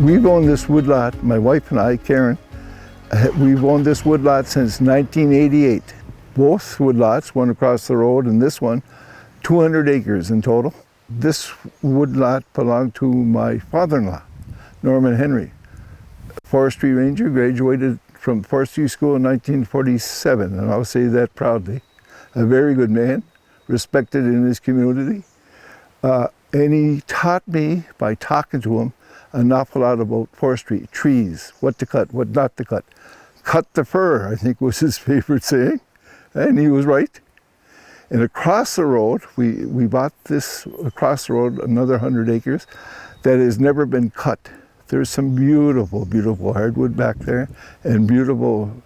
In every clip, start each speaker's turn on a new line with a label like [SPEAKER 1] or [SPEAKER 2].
[SPEAKER 1] We've owned this woodlot, my wife and I, Karen, we've owned this woodlot since 1988. Both woodlots, one across the road and this one, 200 acres in total. This woodlot belonged to my father-in-law, Norman Henry, forestry ranger, graduated from forestry school in 1947, and I'll say that proudly. A very good man, respected in his community. And he taught me, by talking to him, an awful lot about forestry, trees, what to cut, what not to cut. Cut the fir, I think was his favorite saying, and he was right. And across the road, we bought this, across the road, another 100 acres that has never been cut. There's some beautiful, beautiful hardwood back there and beautiful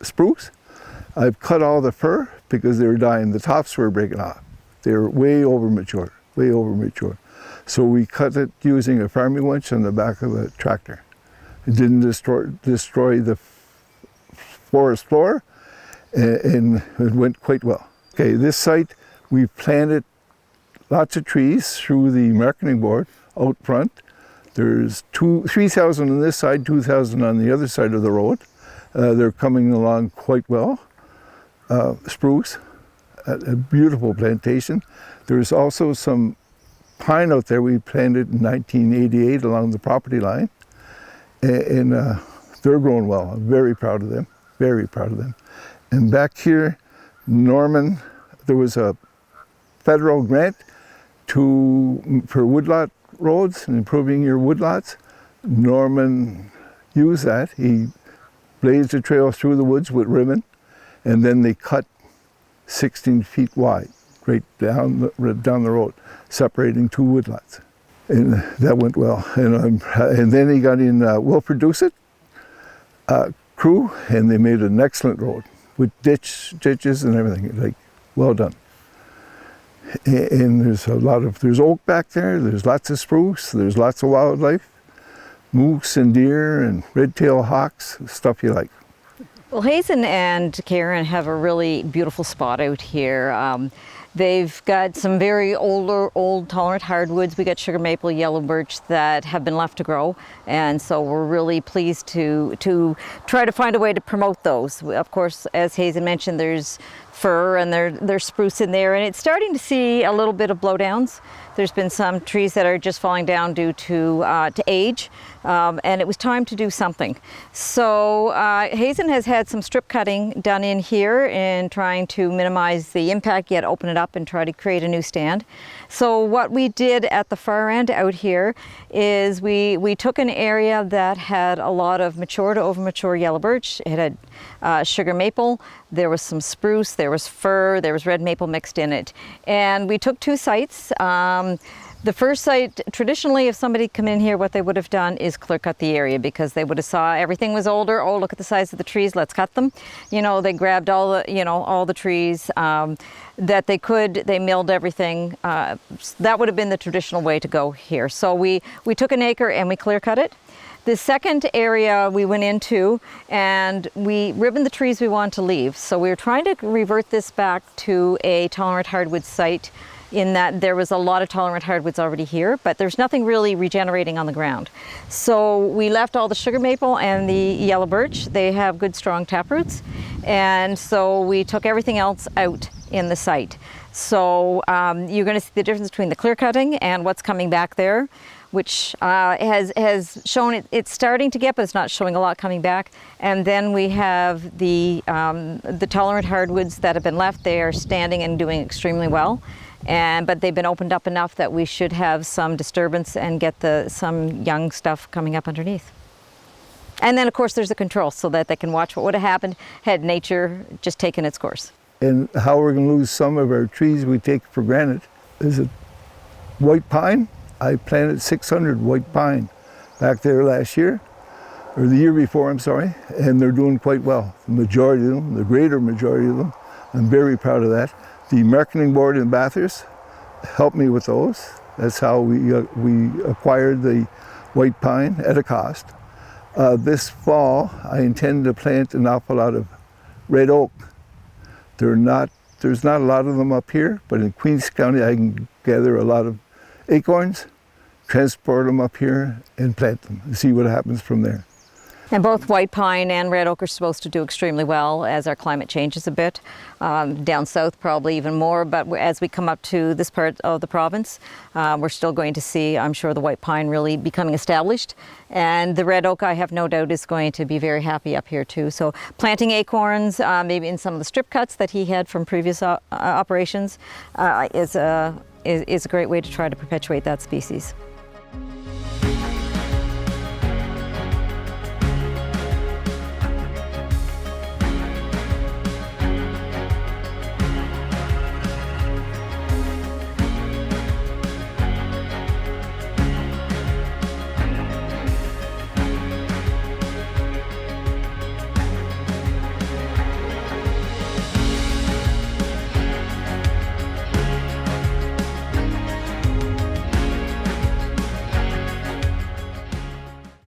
[SPEAKER 1] spruce. I've cut all the fir because they were dying. The tops were breaking off. They were way over mature, way over mature. So we cut it using a farming winch on the back of a tractor. It didn't destroy the forest floor, and it went quite well. Okay, this site, we planted lots of trees through the marketing board out front. There's 3,000 on this side, 2,000 on the other side of the road. They're coming along quite well. Spruce, a beautiful plantation. There's also some pine out there we planted in 1988 along the property line. And they're growing well. I'm very proud of them, very proud of them. And back here, Norman, there was a federal grant for woodlot roads and improving your woodlots. Norman used that. He blazed a trail through the woods with ribbon, and then they cut 16 feet wide, right down the road, separating two woodlots. And that went well. And then he got in Wilford Doucet crew, and they made an excellent road with ditches and everything, like, well done. And there's oak back there, there's lots of spruce, there's lots of wildlife, moose and deer and red-tailed hawks, stuff you like.
[SPEAKER 2] Well, Hazen and Karen have a really beautiful spot out here. They've got some very old tolerant hardwoods. We got sugar maple, yellow birch that have been left to grow, and so we're really pleased to try to find a way to promote those. Of course, as Hazen mentioned, there's fir and there's spruce in there, and it's starting to see a little bit of blowdowns. There's been some trees that are just falling down due to age, and it was time to do something. So Hazen has had some strip cutting done in here in trying to minimize the impact, yet open it up and try to create a new stand. So what we did at the far end out here is we took an area that had a lot of mature to over mature yellow birch. It had sugar maple, there was some spruce, there was fir, there was red maple mixed in it. And we took two sites. The first site, traditionally, if somebody come in here, what they would have done is clear cut the area because they would have saw everything was older. Oh, look at the size of the trees, let's cut them. You know, they grabbed all the trees that they could, they milled everything. That would have been the traditional way to go here. So we took an acre and we clear cut it. The second area we went into and we ribboned the trees we wanted to leave. So we were trying to revert this back to a tolerant hardwood site, in that there was a lot of tolerant hardwoods already here, but there's nothing really regenerating on the ground. So we left all the sugar maple and the yellow birch. They have good strong taproots. And so we took everything else out in the site. So you're gonna see the difference between the clear cutting and what's coming back there, which has shown it's starting to get, but it's not showing a lot coming back. And then we have the tolerant hardwoods that have been left. They are standing and doing extremely well. But they've been opened up enough that we should have some disturbance and get some young stuff coming up underneath. And then of course there's a control so that they can watch what would have happened had nature just taken its course.
[SPEAKER 1] And how we're going to lose some of our trees we take for granted is a white pine. I planted 600 white pine back there last year, or the year before, I'm sorry, and they're doing quite well. The majority of them, the greater majority of them, I'm very proud of that. The marketing board in Bathurst helped me with those. That's how we acquired the white pine at a cost. This fall, I intend to plant an awful lot of red oak. There's not a lot of them up here, but in Queens County, I can gather a lot of acorns, transport them up here and plant them and see what happens from there.
[SPEAKER 2] And both white pine and red oak are supposed to do extremely well as our climate changes a bit. Down south probably even more, but as we come up to this part of the province, we're still going to see, I'm sure, the white pine really becoming established. And the red oak, I have no doubt, is going to be very happy up here too. So planting acorns, maybe in some of the strip cuts that he had from previous operations, is a great way to try to perpetuate that species.